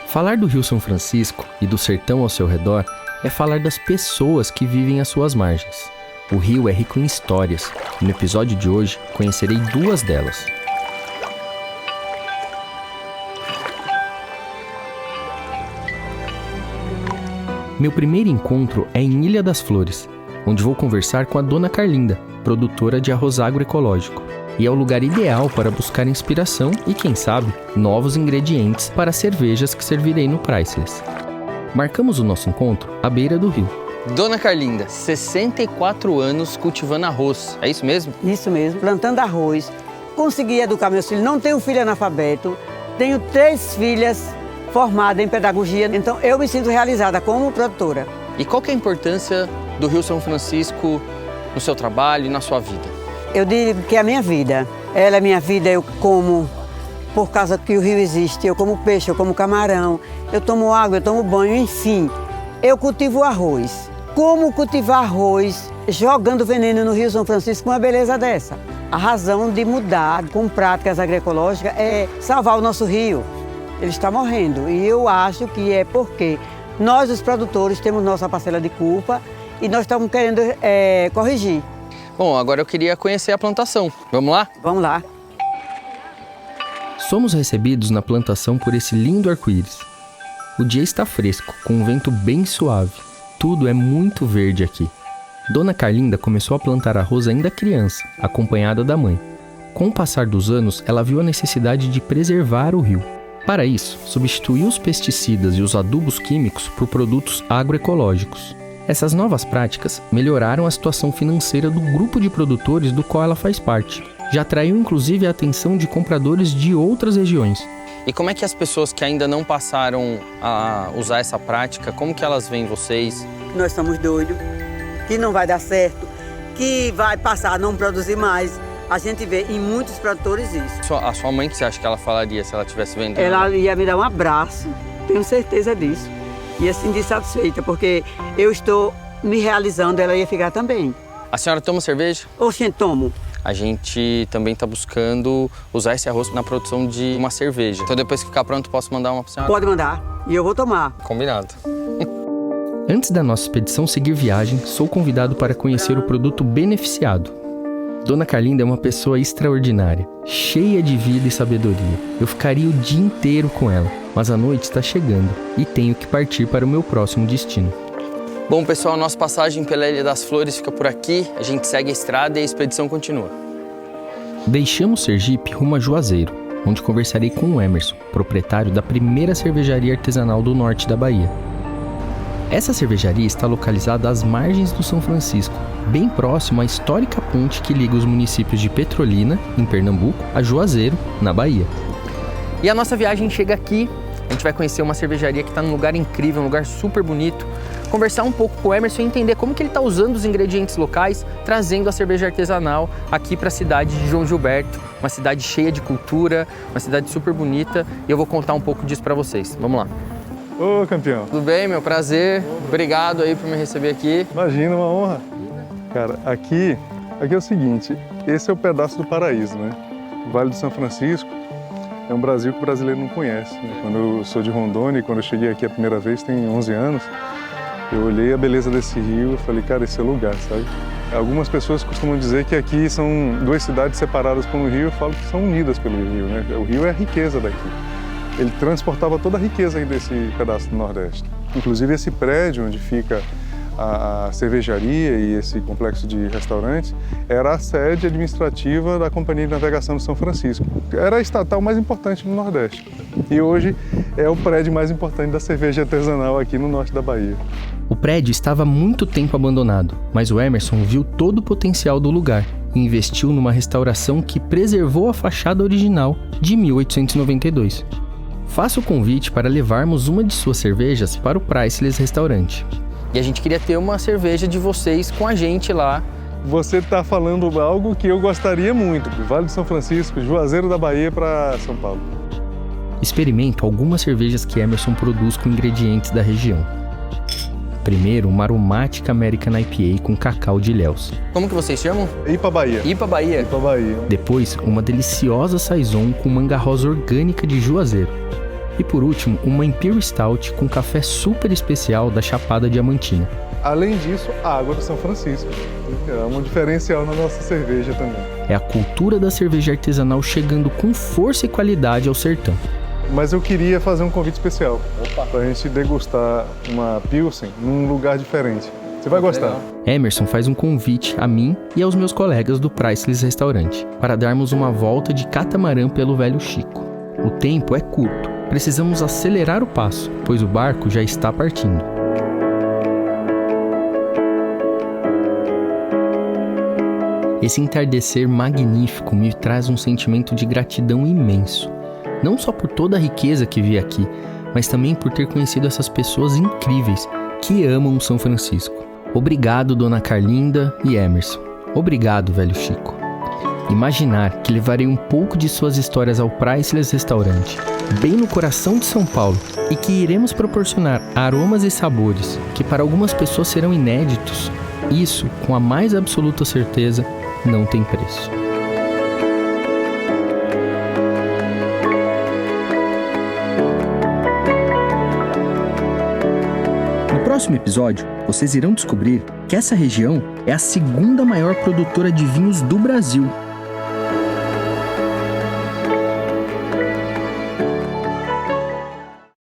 Falar do Rio São Francisco e do sertão ao seu redor é falar das pessoas que vivem às suas margens. O rio é rico em histórias e no episódio de hoje conhecerei duas delas. Meu primeiro encontro é em Ilha das Flores, onde vou conversar com a Dona Carlinda, produtora de arroz agroecológico. E é o lugar ideal para buscar inspiração e, quem sabe, novos ingredientes para as cervejas que servirei no Priceless. Marcamos o nosso encontro à beira do rio. Dona Carlinda, 64 anos cultivando arroz, é isso mesmo? Isso mesmo, plantando arroz. Consegui educar meus filhos, não tenho filho analfabeto, tenho 3 filhas formadas em pedagogia, então eu me sinto realizada como produtora. E qual que é a importância do Rio São Francisco no seu trabalho e na sua vida? Eu digo que é a minha vida. Ela é minha vida, eu como por causa que o rio existe. Eu como peixe, eu como camarão, eu tomo água, eu tomo banho, enfim. Eu cultivo arroz. Como cultivar arroz jogando veneno no Rio São Francisco com uma beleza dessa? A razão de mudar com práticas agroecológicas é salvar o nosso rio. Ele está morrendo e eu acho que é porque nós, os produtores, temos nossa parcela de culpa e nós estamos querendo corrigir. Bom, agora eu queria conhecer a plantação. Vamos lá? Vamos lá. Somos recebidos na plantação por esse lindo arco-íris. O dia está fresco, com um vento bem suave. Tudo é muito verde aqui. Dona Carlinda começou a plantar arroz ainda criança, acompanhada da mãe. Com o passar dos anos, ela viu a necessidade de preservar o rio. Para isso, substituiu os pesticidas e os adubos químicos por produtos agroecológicos. Essas novas práticas melhoraram a situação financeira do grupo de produtores do qual ela faz parte. Já atraiu inclusive a atenção de compradores de outras regiões. E como é que as pessoas que ainda não passaram a usar essa prática, como que elas veem vocês? Nós estamos doidos, que não vai dar certo, que vai passar a não produzir mais. A gente vê em muitos produtores isso. A sua mãe, que você acha que ela falaria se ela estivesse vendendo? Ela ia me dar um abraço, tenho certeza disso. E assim de satisfeita, porque eu estou me realizando, ela ia ficar também. A senhora toma cerveja? Oxe, tomo. A gente também está buscando usar esse arroz na produção de uma cerveja. Então depois que ficar pronto, posso mandar uma para a senhora? Pode mandar, e eu vou tomar. Combinado. Antes da nossa expedição seguir viagem, sou convidado para conhecer o produto beneficiado. Dona Carlinda é uma pessoa extraordinária, cheia de vida e sabedoria. Eu ficaria o dia inteiro com ela, mas a noite está chegando e tenho que partir para o meu próximo destino. Bom, pessoal, a nossa passagem pela Ilha das Flores fica por aqui. A gente segue a estrada e a expedição continua. Deixamos Sergipe rumo a Juazeiro, onde conversarei com o Emerson, proprietário da primeira cervejaria artesanal do norte da Bahia. Essa cervejaria está localizada às margens do São Francisco, bem próximo à histórica ponte que liga os municípios de Petrolina, em Pernambuco, a Juazeiro, na Bahia. E a nossa viagem chega aqui, a gente vai conhecer uma cervejaria que está num lugar incrível, um lugar super bonito, conversar um pouco com o Emerson e entender como que ele está usando os ingredientes locais, trazendo a cerveja artesanal aqui para a cidade de João Gilberto, uma cidade cheia de cultura, uma cidade super bonita, e eu vou contar um pouco disso para vocês. Vamos lá. Ô, campeão. Tudo bem, meu prazer. Obrigado aí por me receber aqui. Imagina, uma honra. Cara, aqui é o seguinte, esse é o pedaço do paraíso, né? O Vale do São Francisco é um Brasil que o brasileiro não conhece, né? Quando eu sou de Rondônia e quando eu cheguei aqui a primeira vez, tem 11 anos, eu olhei a beleza desse rio e falei, cara, esse é o lugar, sabe? Algumas pessoas costumam dizer que aqui são 2 cidades separadas por um rio, eu falo que são unidas pelo rio, né? O rio é a riqueza daqui. Ele transportava toda a riqueza aí desse pedaço do Nordeste. Inclusive esse prédio onde fica a cervejaria e esse complexo de restaurantes era a sede administrativa da Companhia de Navegação de São Francisco. Era a estatal mais importante do Nordeste. E hoje é o prédio mais importante da cerveja artesanal aqui no norte da Bahia. O prédio estava há muito tempo abandonado, mas o Emerson viu todo o potencial do lugar e investiu numa restauração que preservou a fachada original de 1892. Faço o convite para levarmos uma de suas cervejas para o Priceless Restaurante. E a gente queria ter uma cerveja de vocês com a gente lá. Você está falando algo que eu gostaria muito, do Vale do São Francisco, Juazeiro da Bahia para São Paulo. Experimento algumas cervejas que Emerson produz com ingredientes da região. Primeiro, uma aromática American IPA com cacau de Ilhéus. Como que vocês chamam? Ipa Bahia. Ipa Bahia. Ipa Bahia. Depois, uma deliciosa saison com manga rosa orgânica de Juazeiro. E por último, uma Imperial Stout com café super especial da Chapada Diamantina. Além disso, a água do São Francisco. É um diferencial na nossa cerveja também. É a cultura da cerveja artesanal chegando com força e qualidade ao sertão. Mas eu queria fazer um convite especial para a gente degustar uma Pilsen num lugar diferente. Você vai gostar. Emerson faz um convite a mim e aos meus colegas do Priceless Restaurante para darmos uma volta de catamarã pelo Velho Chico. O tempo é curto, precisamos acelerar o passo, pois o barco já está partindo. Esse entardecer magnífico me traz um sentimento de gratidão imenso. Não só por toda a riqueza que vi aqui, mas também por ter conhecido essas pessoas incríveis que amam o São Francisco. Obrigado, Dona Carlinda e Emerson. Obrigado, Velho Chico. Imaginar que levarei um pouco de suas histórias ao Priceless Restaurante, bem no coração de São Paulo, e que iremos proporcionar aromas e sabores que para algumas pessoas serão inéditos, isso, com a mais absoluta certeza, não tem preço. No próximo episódio, vocês irão descobrir que essa região é a segunda maior produtora de vinhos do Brasil